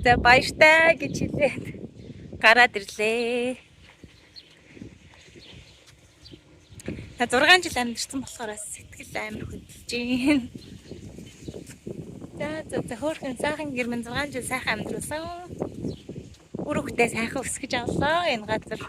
За баяртай гэж хэлээд гараад ирлээ. Та 6 жил амьдэрсэн болохоор сэтгэл амар хөдөлж байна. За хөөрхөн сайхан гэрмэн 6 жил сайхан амьдруулсан. Үр хөвгтөө сайхан өсгөж авлаа энэ газар.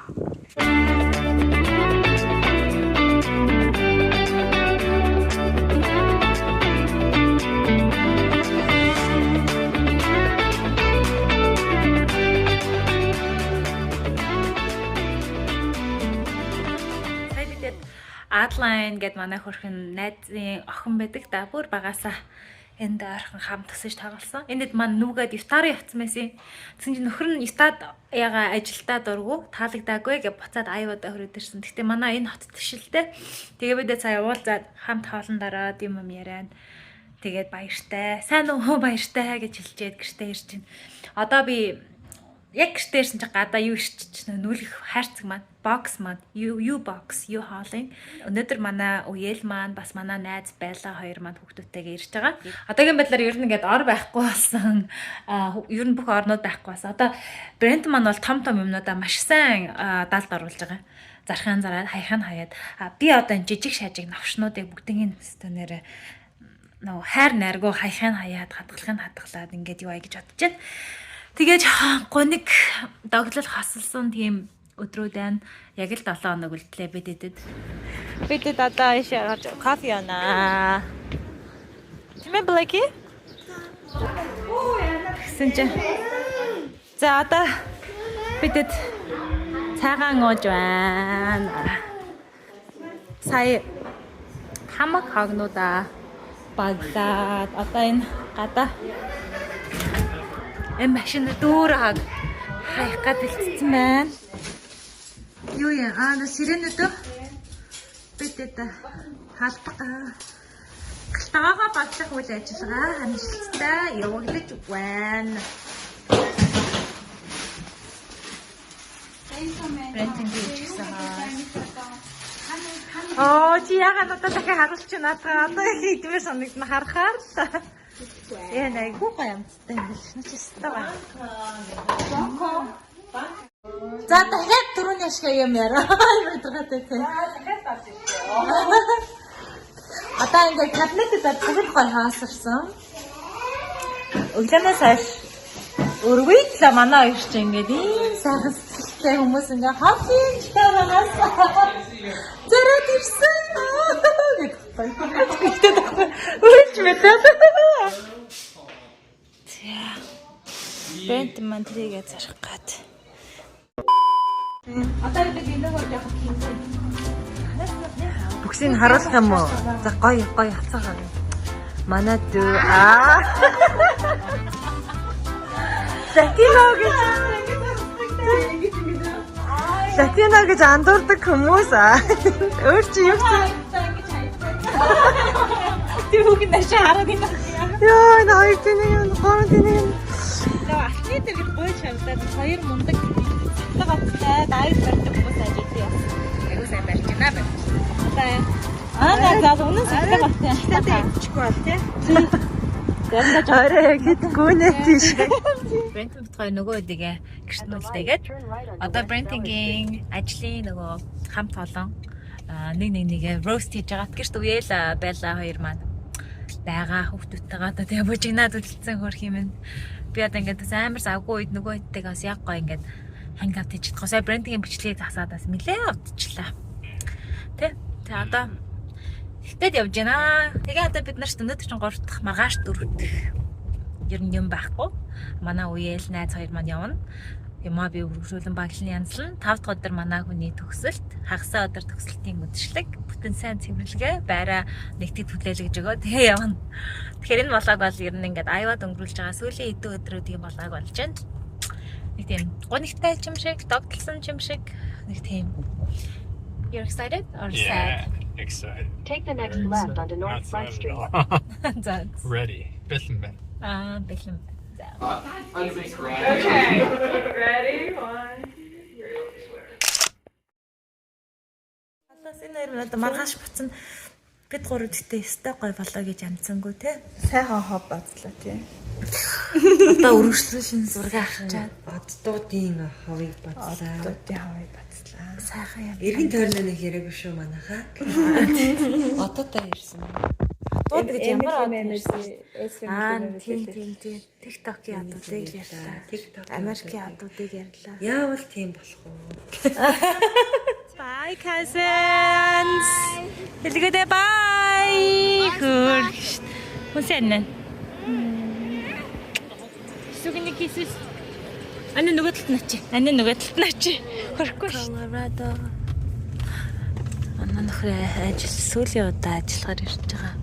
Адлайн гэд манай хөрхөн найзын охин байдаг да бүр багасаа энд орхон хамт төсөж тоглосон. Энэд маань нүгээд ифтарын явцсан байсан. Тэгсэн чинь нөхөр нь ифтад яга ажилдаа дургу таалагдаагүй гэж буцаад аюудаа хөрөөд ирсэн. Гэтэ манай энэ хот тишэлтэй. Тэгээ бид цаа уулзаад хамт хоолн дараад юм яриад тэгээд баяртай. Сайн уу баяртай гэж хэлжээд гэртээ ирж байна. Одоо би яг гэртээ ирсэн чинь гадаа юу ирчих нүүлгэх хайрцаг маань бокс маань юу бокс юу хаалын өнөөдөр манай үеэл маань бас манай найз байла хоёр маань хүүхдүүдтэйгээ ирж байгаа. Одоогийн байдлаар ер нь ингээд ор байхгүй болсон. Ер нь бүх орнууд байхгүй болсон. Одоо брэнд маань бол том юмнуудаа маш сайн далд оруулж байгаа. Зархаан зараад хаяхан хаяад би одоо энэ жижиг шажиг навшнуудыг бүгднийг стоноор нөө хайр найргуу хаяхан хаяад хадгалаад ингээд юу ая гэж бодож байна. Тэгээд гониг доглол хасалсан тийм өдрүүд байна. Яг л 7 хоног үлдлээ бидэд. Бидэд одоо ишээ гарч кофе яана. Чимээ блэки? Гэсэн чинь. За одоо бидэд цагаан ууж байна. Сая хамаг хагнуудаа баглаад одоо энэ гадаа машин дөөр хайх гад бэлтсэн байна. Юу яа сиренэдөө бидэд хаалтгаа галтаагаа багтах үйл ажиллагаа амжилттай явагдаж байна. Чи яагаад одоо дахиад харуулж надаа одоо хийдвэр санагдна харахаар л. Яа найгуу гамцтай юм биш ч өстой. За дахиад түрүүний ашиг юм яраа. Өдрөөтэй тий. Одоо ингээд кабинетээр цагт гой хаасарсан. Өглөөнөөс хойш өргөйд л манай хоёр ч ингээд ийм сайхан сэтгэлтэй хүмүүс ингээд хавьж байгаас зэрэг ирсэн. Гэхдээ үрж мэдээ. Бэнт мантрийгээ зарах гад. Одоо бид энэ хоёр яг хийсэн. Бүксийг харуулах юм уу? За гоё хацаагаа. Манай дүү Сатина гэж андуурдаг хүмүүс өөр чи юу гэсэн Түүх нэшээ хараад байна. Яа, наяг тэнэг гомд тэнэг. Ахны дээр гоё шавтаад хоёр мундаг цэцэг дайв барьдаг хүмүүс ажилладаг. Айгуу сайн барьж байна. За үнэн сэтгэл баттай. Тэтэйчгүй бол тий. Гэнэ жаарэ гэдгүй нэ тийш. Брэнд битгой нөгөө үдгээ гэртнүүлтэйгээд одоо брендингийн ажлын нөгөө хамт олон нэг рост хийж байгаа. Гэрт үеэл байла хоёр маань байгаа хүүхдүүдтэйгээ одоо тэгээ бужигнаад үлдсэн хөрх юм. Би одоо ингээд амар завгүй үед нөгөө хэдтэйг бас яг гоё ингээд ханг авт хийж чадах. Сая брендингийн бичлэгийг засаад бас нилээ авдчихлаа. Тэ одоо Тэгэд явж байна. Тэгээ одоо бид нар ч өнөөдөр чинь 3 дахь маргааш 4 дахь ер нь юм байхгүй. Манай үеэл найз хоёр маань явна. Юмаа би өргөжүүлэн баглын янзлан 5 дахь өдөр манай хүний төгсөлт, хагасаа өдөр төгсөлтийн үдшилэг, бүтэн сайн цэвэрлэгээ, байраа нэгтгэж хүлээлгэж өгөө. Тэгээ явна. Тэгэхээр энэ болоог бол ер нь ингээд аюуад өнгөрүүлж байгаа сүүлийн хэдэн өдрүүдийн болоог болж байна. Нэг тийм гонигтай юм шиг, догтлсон юм шиг нэг тийм. You're excited or sad? Excited. Take the next left onto North Front Street. Ready. Bethlehem. Bethlehem. Okay. Ready? 1, 2, 3. Энэ хоёр минут маргааш буцна. Бид гурав дэхтэй өстэй гой болоо гэж амцсангүй те. Сайхан хоб бацлаа тий. Одоо өргөжлөө шинэ зураг авчаад Оддуудын ховыг бацлаа. оддуудын хавыг бацлаа. Сайхан юм. Эргэн тойрны нэг яриаг шүү манайхаа. Оддуудаа ирсэн. Одууд гэж ямар од байсан? тийм. TikTok-ийн одуудыг ярьлаа. TikTok. Америкийн одуудыг ярьлаа. Яавал тийм болох уу? Bye cousins. Хэлгээд bye. Хөрш. Хүсэнэн. Сүгэний кисс. Аны нөгөө талд начи. Хөрөхгүй ш. Colorado. Манай нөхөр ажил сүүлийн удаа ажиллахаар ирж байгаа.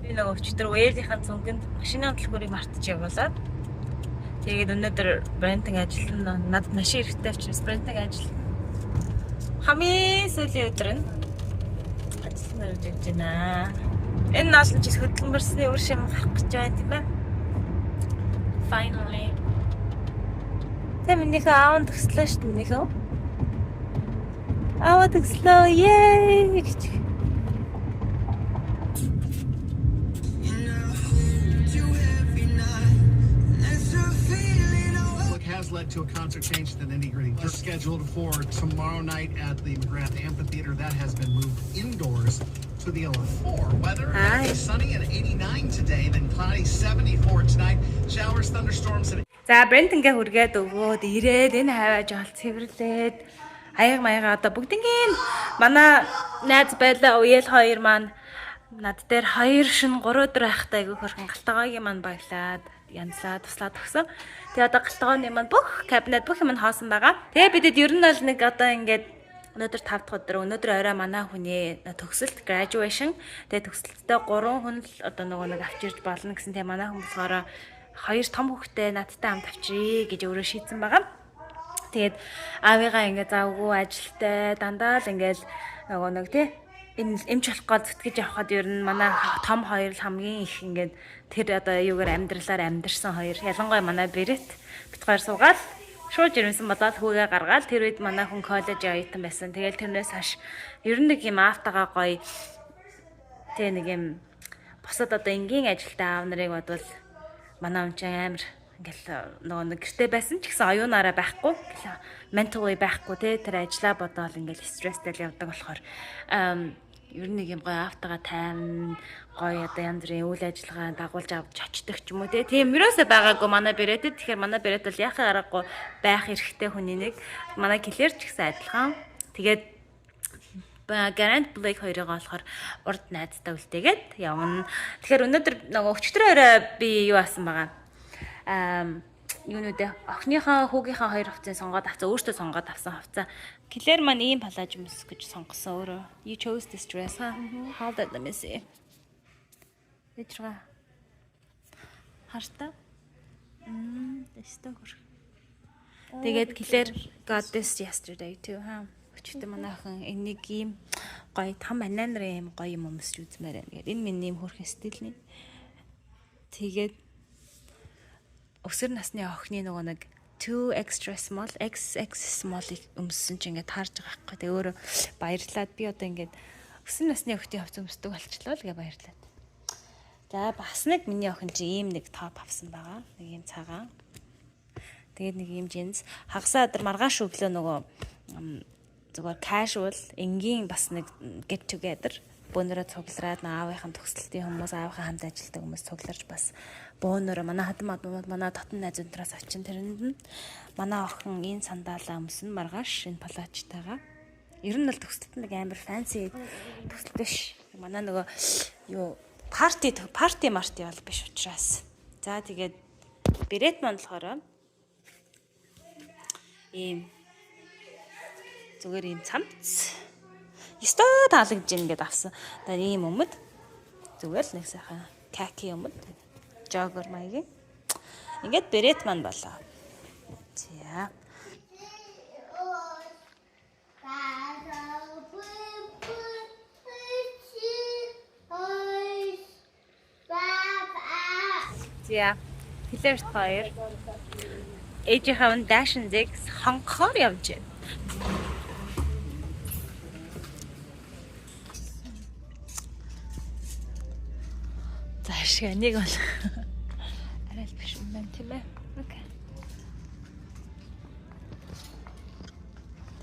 Би нөгөө өчтөр Уэлийнхаа цунганд машины хөдөлгөөрийг мартаж явуулаад тэгээд өнөөдөр брендинг ажилтнаа надад машин хэрэгтэй учраас брендинг ажил хамгийн сүүлийн өдөр нь ажиллана гэж явж байна. Энэ наалж хөдөлмөрсний үр шим гарах гэж байна тийм ээ. Finally. Тэмнийхээ аавн төгслөө шүү дээ минийхөө. Аавн төгслөө. Yay гэж. Has led to a concert change to the nitty-gritty. Just scheduled for tomorrow night at the McGrath Amphitheater. That has been moved indoors to the 11-4. Weather sunny and 89 today, then cloudy 74 tonight. Showers, thunderstorms, and За брендингээ хүргээд өгөөд ирээд энэ хаваа жаал цэвэрлээд аяга маяга одоо бүгднгийн манай найз байлаа уял хоёр маань над дээр 2 шин 3 өдөр байхдаа айгүй хөрхөн галтгоогийн маань баялаад янзлаа туслаад өгсөн. Тэгээ одоо галтгооны маань бүх кабинет бүх юм нь хоосон байгаа. Тэгээ бидэд ер нь бол нэг одоо ингээд өнөөдөр 5 дахь өдөр өнөөдөр орой манай хүний төгсөлт graduation. Тэгээ төгсөлтөд 3 хүн л одоо нөгөө нэг авчирч болно гэсэн тийм манай хүн болохоор 2 том хүүхдээ надтай хамт авчиръя гэж өөрөө шийдсэн байгаа. Тэгээд аавыгаа ингээд завгүй ажилтай дандаа л ингээд нөгөө нэг тий эмч болох гол зүтгэж явхад ер нь манай том хоёр л хамгийн их ингээд тэр одоо юугаар амьдралаар амьдэрсэн хоёр. Ялангуяа манай Бэрэт битгаар суугаад шууд жирэмсэн бодоод хүүгээ гаргаад тэр үед манай хүн коллеж оюутан байсан. Тэгэл тэрнээс хаш ер нь нэг юм автагаа гоё тэг нэг юм босод одоо энгийн ажилтай аав нарыг бодвол манай хүн чинь амар ингээл нөгөө нэг гэртээ байсан ч гэсэн оюунаараа байхгүй ментally байхгүй те тэр ажлаа бодоол ингээл стресстэй л явдаг болохоор ер нь нэг юм гоё автагаа тайван гоё одоо янз бүрийн үйл ажиллагаа дагуулж авч очдог ч юм уу тийм ерөөсөө байгаагүй манай Бэрэтэд. Тэгэхээр манай Бэрэт бол яхаа аргагүй байх эрхтэй хүний нэг манай Клэр ч гэсэн адилхан. Тэгээд Гарант Блейк хоёрыг болохоор урд найзтай үлдээгээд явна. Тэгэхээр өнөөдөр нөгөө өчтөр орой би юу асан байгаа. Юунуудэ охиныхаа хүүгийнхаа 2 хувцас сонгоод авцаа өөртөө сонгоод авсан хувцас. Клэр маань ийм палаж юмс гэж сонгосон өөрөө. You chose this dress, huh? Hold it, let me see. Эцраа. Харта. Тэстэ хөр. Тэгээд Клэр got this yesterday too, huh? Өчтөр манай охин энийг ийм гоё там банан нарын ийм гоё юм өмсч үзмээр байна. Тэгээд энэ миний ийм хөрх стилний. Тэгээд өсвөр насны охины нөгөө нэг 2 extra small XX small-ыг өмссөн чинь ингээд харж байгаа байхгүй. Тэгээ өөрөө баярлаад би одоо ингээд өсвөр насны охины хувцас өмсдөг болчихлоо л гээ баярлаад. За бас нэг миний охин чинь ийм нэг топ авсан байгаа. Нэг ийм цагаан. Тэгээд нэг ийм джинс хагасаа өдөр маргааш өглөө нөгөө зүгээр casual энгийн бас нэг get together бөөнөрөө цуглараад аавынхаа төгсөлтийн хүмүүс аавынхаа хамт ажилладаг хүмүүс цугларч бас бөөнөрөө манай хадам манай татан найз өнтраас очин тэрэнд нь манай охин энэ сандаалаа өмсөн маргааш энэ палачтайгаа ер нь л төгсөлт нэг амар fancy төгсөлт биш манай нөгөө юу парти марти бол биш учраас за тэгээд Бэрэт маань болохоор ийм зүгээр ийм цамц ёстой таалагдж ийн гэдээ авсан. Тэгээ ийм өмд зүгээр л нэг сайхан каки өмд жогер маягийн. Ингээд Бэрэт маань болоо. За. За. Клэрт хоёр ээжийнхээ Dash 6 хонхоор явж байна. шиг нэг бол арай л биш юм байна тийм ээ. Okay.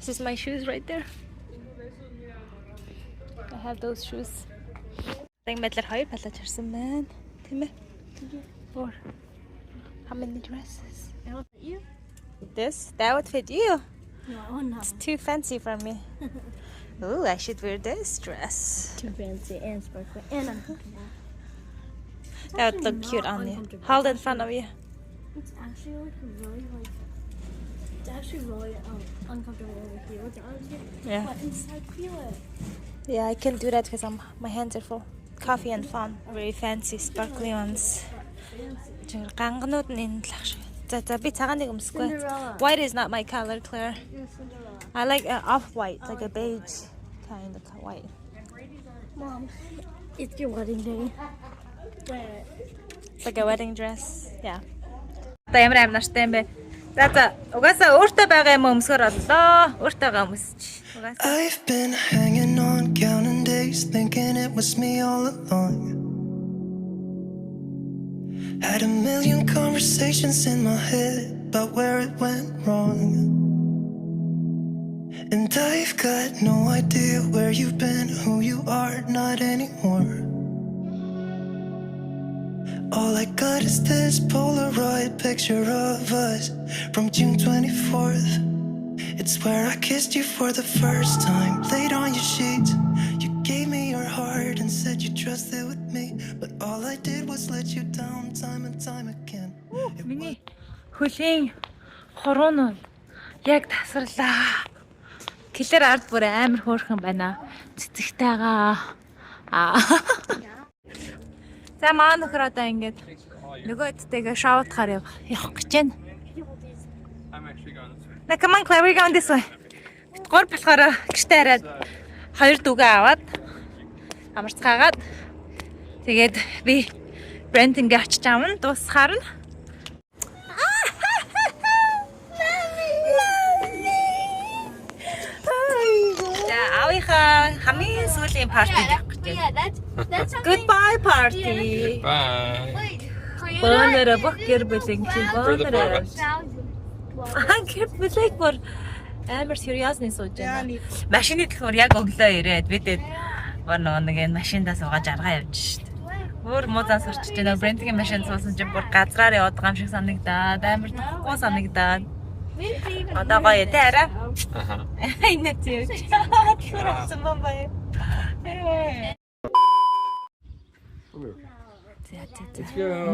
This is my shoes right there. I have those shoes. Тэг мэдлэр 2 палаж харсан байна. Тийм ээ. Or how many dresses? That would fit you? That would fit you. No. It's too fancy for me. Ooh, I should wear this dress. Too fancy and sparkly and uncomfortable. That would look cute on you. Hold it in front of you. It's actually really uncomfortable over here with the arms here. Yeah. But inside, feel it. Yeah, I can do that because my hands are full. Coffee and fun. Very fancy, sparkly ones. Ганганууд нь энэ талах шиг. За би цагааныг өмсөхгүй. White is not my color, Claire. I like off-white, like a beige kind of white. Mom, it's your wedding day. Where? It's like a wedding dress. Yeah. Та ямар амнартай юм бэ? За угаасаа өөртөө байгаа юм өмсгөр боллоо. Өөртөөгаа өмсч. Угаасаа. I've been hanging on, counting days, thinking it was me all along. Had a million conversations in my head about where it went wrong. And I've got no idea where you've been, who you are, not anymore. All I got is this Polaroid picture of us from June 24th. It's where I kissed you for the first time, laid on your sheets. You gave me your heart and said you trusted with me, but all I did was let you down time and time again. Миний хөлийн хорон нь яг тасарлаа. Киллер ард бүр амар хөөрхөн байна. Цэцэгтэйгаа. За маа нөхөр одоо ингээд нөгөө эдтэйгээ шоудахаар явах гэж байна. I'm actually going this way. Now come on, Claire, we're going this way. Гур болохоор гэртээ хараад 2 дүгээ аваад амарцгаагаад тэгээд би Brent-ийг очиж аавна дуусахаар нь. За аавынхаа хамгийн сүүлийн парти явах гэж байна. Yeah, that's something. Goodbye party. Bye. Бонера бүх гэр бүлийн чи бонера. Гэр бүлийг бүр амар сериусны сууж байна. Машины төлхөр яг өглөө ирээд бидэд бүр нэг энэ машиндаа суугаад жаргаа явж шít. Бүр муузан сурчиж байна. Brent-ийн машин суусан чинь бүр газраар яваад байгаа юм шиг санагдаад амар тахгүй санагдаад. Одоо гоё тэ арай. Энэ тийм. Хурцсан бай.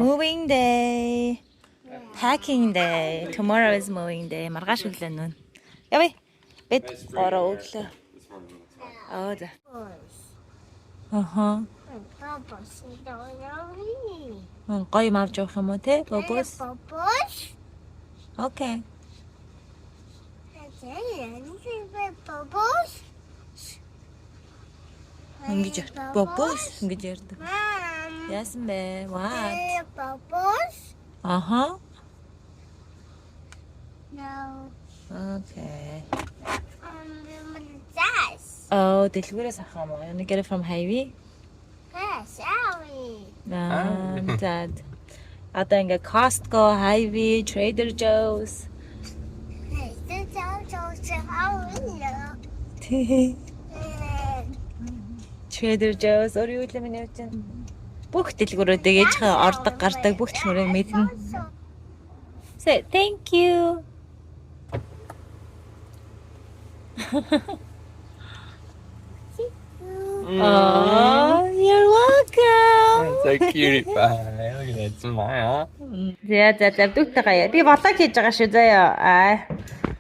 Moving day. Packing day. Tomorrow is moving day. Маргааш өглөө нүүн. Явъя. Бид ороо өглөө. Аа за. Аха. Гоё мав жоох юм уу те? Бобос. Окей. Ингэж бобос ингэж ярьдаг. Яасан бэ? What? Аха. No. Okay. Yes. Oh, дэлгүүрээс авах юм уу? You get it from Hy-Vee? Yes, Ellie. Dad. Одоо ингээ Costco, Hy-Vee, Trader Joe's. Hey, this is how Trader Joe's өөр юу л юм явж байна. Бүх дэлгүүрүүдээ ээжхээ ордог гардаг бүх дэлгүүрийг мэднэ. Say thank you. Oh, you're welcome. So cutie pie. Look at that smile. За дүүтэйгээ. Би влог хийж байгаа шүү заяа.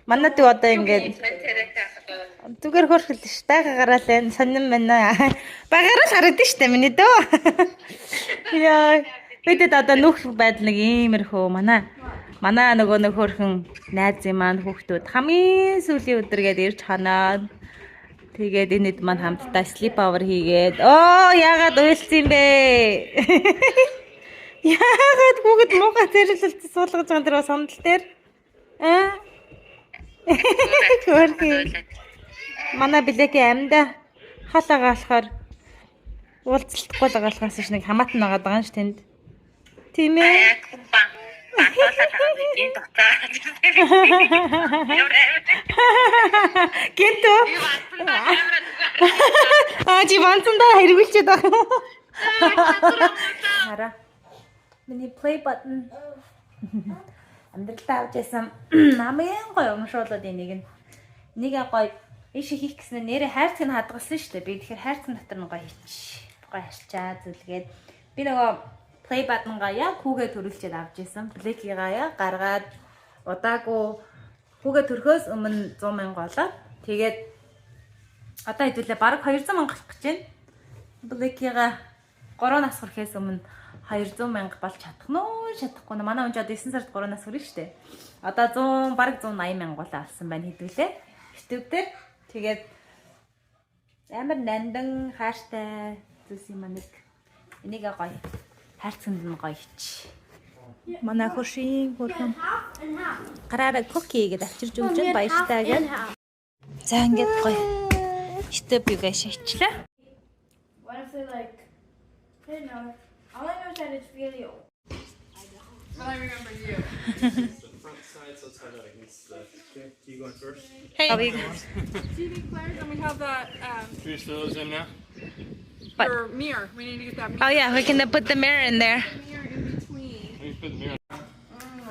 Манай дүү одоо ингээд зүгээр хөрхөл ш. Тайгаа гараал энэ сонирн байна. Багаараа харагдсан шүү дээ миний дүү. Яа. Бидэд одоо нүх байдал нэг иймэрхүү манай нөгөө нэг хөрхөн найзын маань хүүхдүүд хамгийн сүүлийн өдргээд ирж ханаад тэгээд энэд маань хамтдаа sleep over хийгээд яагаад уйлсан бэ? Яагаад бүгд муухай зэрэлэлт суулгаж байгаа тэр сандал дээр? Хөрхи. Манай билегийн амьда хаалгаа болохоор уулзалтахгүй байгаа болохоос нэг хамаатан байгаа даа ш тэнд. Тийм ээ. Гэнтүү. Чи банцандаа хэрэгүүлчихэд байгаа. Хараа. Миний play button. Амьдралдаа авч ясан хамгийн гоё уншуулаад энийг нэг гоё иш хийх гэснээр нэрээ хайрцаг нь хадгалсан шүү дээ. Би тэгэхээр хайрцаг дотор нь гоё хийчих. Гоё харьчаа зүлгээд би нөгөө play button-гаа яг хүүгээ төрүүлчихэд авч исэн. Black-ийгаа яг гаргаад удаагүй хүүгээ төрөхөөс өмнө 100,000 болоод тэгээд одоо хэдүүлээ бараг 200,000 болох гэж байна. Black-ийгаа 3 нас хүрэхээс өмнө 200,000 болж чадах нөө чадахгүй. Манай хүн ч одоо 9 сард 3 нас хүрэх штэ. Одоо 100 бараг 180,000 гол алсан байна хэдүүлээ. YouTube дээр тэгээд амар нандан хааштай зүйлс юм нэг энийг гоё хайрцагт нь гоё хич. Манай хөршийн хөрхөн гараараа cookie гэдээ авчирж өгч баяртай гэж. За ингээд гоё YouTube-ийг шийдчихлээ. What if they like, I don't know. All I know is that it's really old. But I remember you. The front side, so it's kind of against the. Okay, you going first? Hey. TV players, and we have that Should we throw those in now? for mirror. We need to get that Oh yeah, we can put the mirror in there. mirror in between. Let me put the mirror.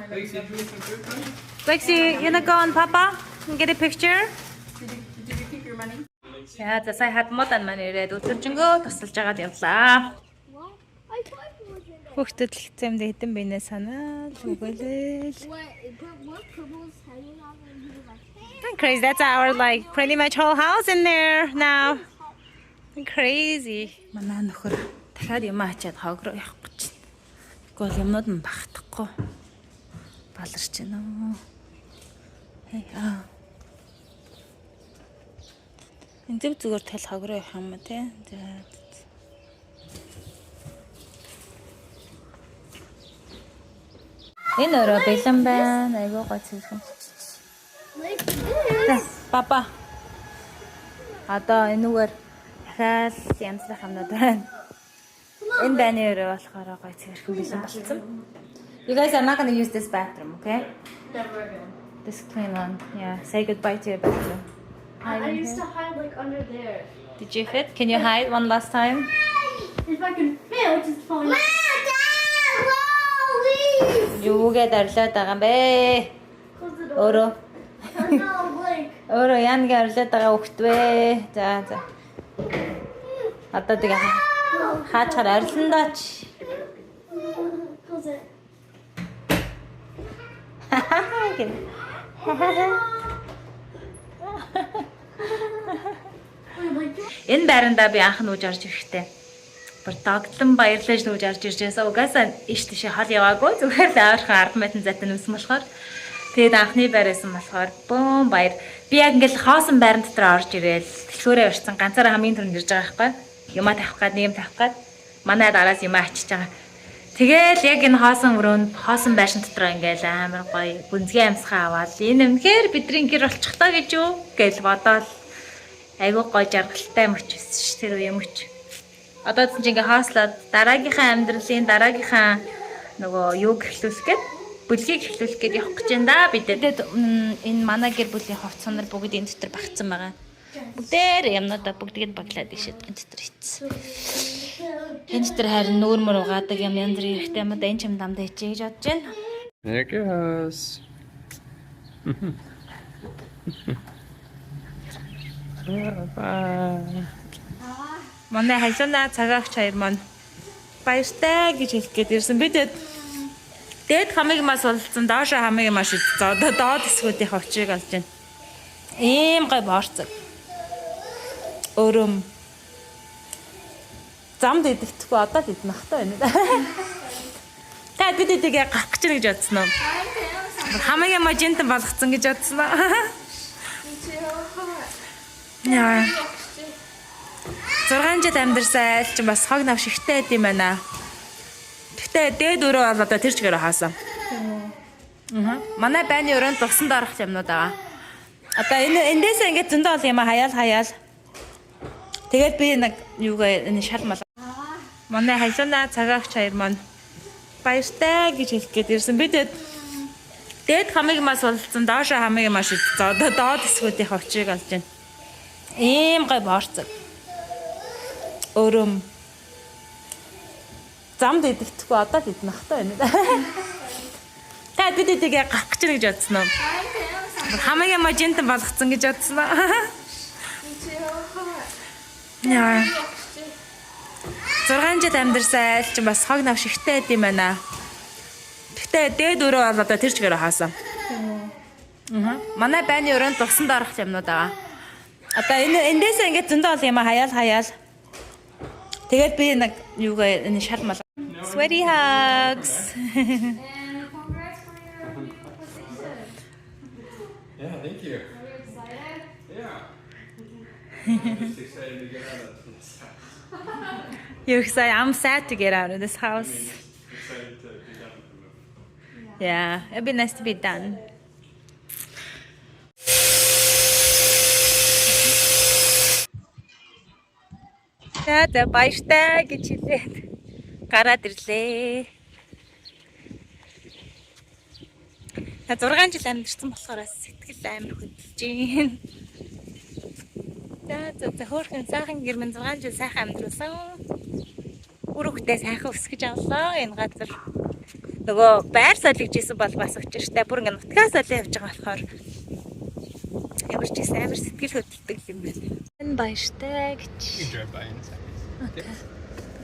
Lexi, did you eat some food, honey? Lexi, you wanna go on Papa and get a picture? Did you keep your money? За за сая хадмуудан маань ирээд өдөржингөө тусалж агаад явлаа. I thought it was in there. Хүүхдэд л зэмдэ хэдэн бинэ санаа зүгэлэл. What purple's hanging on and he was like, hey. Crazy. That's our like pretty much whole house in there now. Crazy. Манай нөхөр дахиад юм ачаад хог руу явах гэж. Тэгвэл юмнууд нь багтахгүй. Баларч байна уу? Хей аа. Энд зүгээр тал хог руу явах юм те. За. Энэ өрөө бэлэн байна. Айгуу гой цэвэрхэн. Like this. Папа. Одоо энүүгээр дахиад янзлах юмнууд байна. Энэ даны өрөө болохоор гой цэвэрхэн бэлэн болсон. You guys are not going to use this bathroom, okay? Never again. This clean one. Yeah, say goodbye to your bathroom. I used to hide like under there. Did you fit? Can you hide one last time? If I can fit, which is fine. Юугээд орлоод байгаа юм бэ? Close the door. Өөрөө. No, like. Өөрөө яаныг орлоод байгаа хөхт вэ? За за. Одоо тэгээ хаачаар орилно даач. Close it. Энэ байранда би анх нүүж орж ирэхтэй. Бүр догтлон баярлаж нүүж орж ирж байсаа угаасаа иш тийшээ хол яваагүй. Зүгээр л авархан 10 метр зайтай нүсэн болохоор тэгээд анхны байрсан болохоор бөөн баяр. Би яг ингээл хоосон байран дотор орж ирээл дэлгүүрээ орсон ганцаараа хамгийн түрүүнд ирж байгаа байхгүй. Юмаа тавих гад нэм тавих гад манай дараас юмаа ачиж байгаа. Тэгэл яг энэ хоосон өрөөнд хоосон байшин дотор ингээл амар гоё гүнзгий амьсгаа аваад энэ үнэхээр бидний гэр болчих таа гэж юу гэж бодоол айгуу гоё жаргалтай мөч өссөн ш тэр үе мөч. Одоо чинь ингээ хоослоод дараагийнхаа амьдралын дараагийнхаа нөгөө юу гэхлүүлэх гээд бүлгийг эхлүүлэх гээд явах гэж байна да бид. Тэгээд энэ манай гэр бүлийн хувцс нар бүгд энэ дотор багцсан байгаа. Бүгдээр юмнуудаа бүгдийг баглаад ишээд энэ дотор хийцсэн. Энэ дотор харин нүүр мөр угаадаг юм янз бүрийн хэрэгтэй юм да энэ ч юм дамдаа хийчихье гэж бодож байна. There it goes. Bye. Манай хажуунаа цагаагч хоёр маань баяртай гэж хэлэх гээд ирсэн. Би дээд хамыг мас болцсон, доошо хамыг маш одоо доод хэсгүүдийн хөвчийг олж байна. Ийм гой борцог. Өрөм. Замд идэхгүй одоо л идэх нахтай байна. Та бид эдгээ гарах гэж байна гэж бодсон уу? Хамыг мажинтан болгоцсон гэж бодсон уу? Яа. 6 жил амьдарсан айл ч бас хог нав шигтэй байд юм байна. Гэхдээ дээд өрөө бол одоо тэр чигээр хаасан. Манай байны өрөөнд тусан дорох юмнууд байгаа. Одоо эндээс ингээд зөндөө бол юм хаяал. Тэгээд би нэг юугаа энэ шал мал. Манай хажуунаа цагаагч хоёр маань баяртай гэж хэлэх гээд ирсэн. Би дээд хамыг мас болцсон, доош хамыг маш доод хэсгүүдийн хувьчийг олж байна. Ийм гой борцог. Өрөм. Замд идэхгүй одоо л идэх нахтай байна. Та бид эдгээ гарах гэж байна гэж бодсон уу? Хамыг мажинтан болгоцсон гэж бодсон уу? Яа. 6 жил амьдарсан айл чинь бас хог нав шигтэй байд юм байна. Гэхдээ дээд өрөө бол одоо тэр чигээр хаасан. Манай байны өрөөнд тугсанд орох юмнууд байгаа. Одоо эндээс ингээд зөндөө бол юм хаяал. Тэгээд би нэг юугаа энэ шал мал. Sweaty hugs. And congrats for your position. Yeah, thank you. Are you excited? Yeah. I'm just excited to get out of this house. You're excited. I'm sad to get out of this house. Excited to be done with the move. Yeah, it'd be nice to be done. За баяртай гэж хэлээд гараад ирлээ. Та 6 жил амьдэрсэн болохоор сэтгэл амар хөдлөж байна. За хөөрхөн сайхан гэрмэн 6 жил сайхан амьдруулсан. Үр хөвгтөө сайхан өсгөж авлаа энэ газар. Нөгөө байр солигжсэн бол бас учиртай. Бүр ингэ нутгаас олоо явж байгаа болохоор ямар ч гэсэн амар сэтгэл хөдлөлтөг юм байна. Энэ баяртай гэж. You drive by inside. Okay.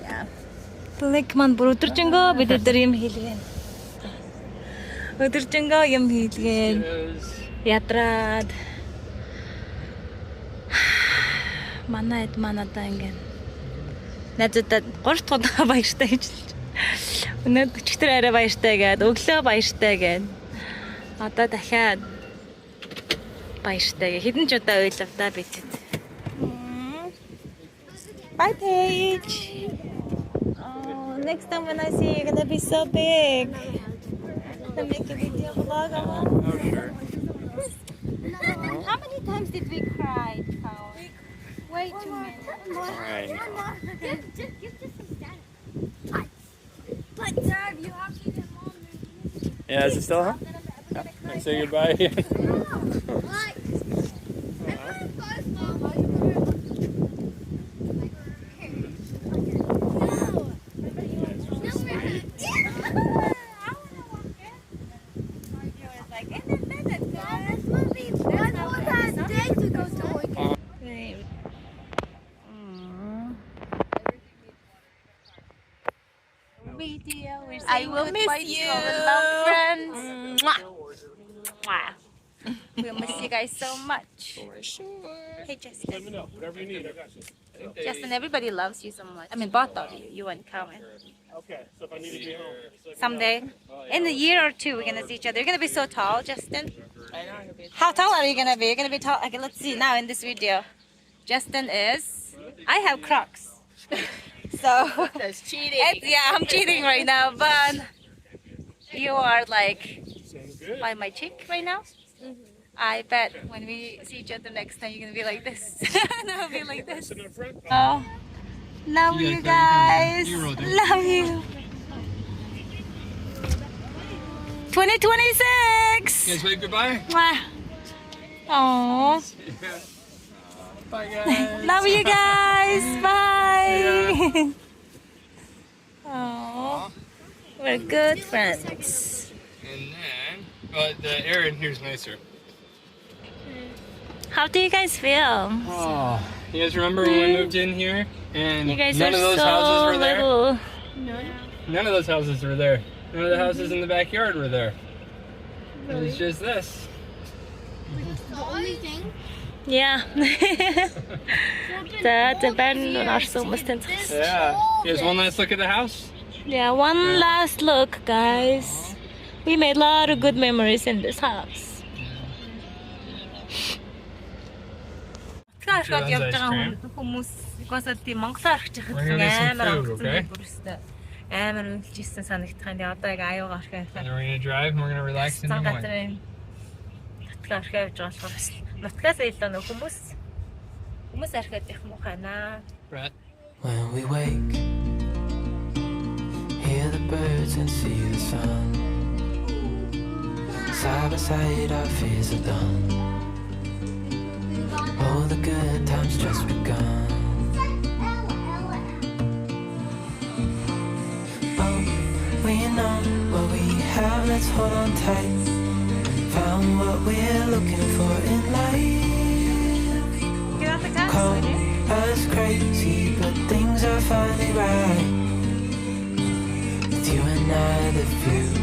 Yeah. Like man бүр өдөржингөө бид өдөр юм хийлгэн. Өдөржингөө юм хийлгэн. Ядраад. Манадаа ингэ. Надад 3 дахь удаа баяртай гэж хэлж. Өнөөдөр өчигдөр арай баяртай гээд өглөө баяртай гээд. Одоо дахиад баяртай. Хэдэн ч удаа уйлав да бид. Bye, Paige. Oh, next time when I see you, you're gonna be so big. Gonna make a video vlog of us. Oh, sure. How many times did we cry? Way too many. Alright. Just give this some status. But Dad, you have to get mom. Yeah, is it still on? Yeah. Can I say goodbye? I will miss you, love friends. Mwah. Mwah. We'll miss you guys so much. Hey, Jessica. Let me know. Whatever you need, I got you. Justin, everybody loves you so much. I mean, both of you, you and Calvin. Okay, so if I need to be home. Someday, in a year or two, we're gonna see each other. You're gonna be so tall, Justin. I know. How tall are you gonna be? You're gonna be tall. Okay, let's see now in this video. Justin is. I have Crocs. So That's cheating. yeah, I'm cheating right now, but you are like by my cheek right now. I bet when we see each other next time, you're gonna be like this. And I'll be like this. Oh, love you guys. Love you. 2026. You guys wave goodbye? Oh, Bye, guys. love you guys. Bye. Oh, we're good friends. And then, well, the air in here's nicer. How do you guys feel? Oh, you guys remember when we moved in here and You guys none are of those so houses were there? little. None of those houses were there. None of the houses in the backyard were there. It was just this. The only thing. Yeah. The band are so much Yeah. You guys one last look at the house? Yeah, one last look, guys. We made a lot of good memories in this house. Sure, that's ice cream. Хүмүүс угаасаа тийм Монголоор орчих We're gonna get some амар food, okay? амар үлжсэн санагдах юм. Одоо яг аюугаа орох And then we're gonna drive and we're gonna relax in the morning. газрын нутгаа орох явж байгаа болохоор бас нутгаас илүү нөх хүмүүс орхиод их муухай наа. Brett. When we wake Hear the birds and see the sun. Side by side our fears are done. All the good times just begun. Oh, we know what we have, let's hold on tight. Found what we're looking for in life. Call us crazy, but things are finally right. With you and I, the view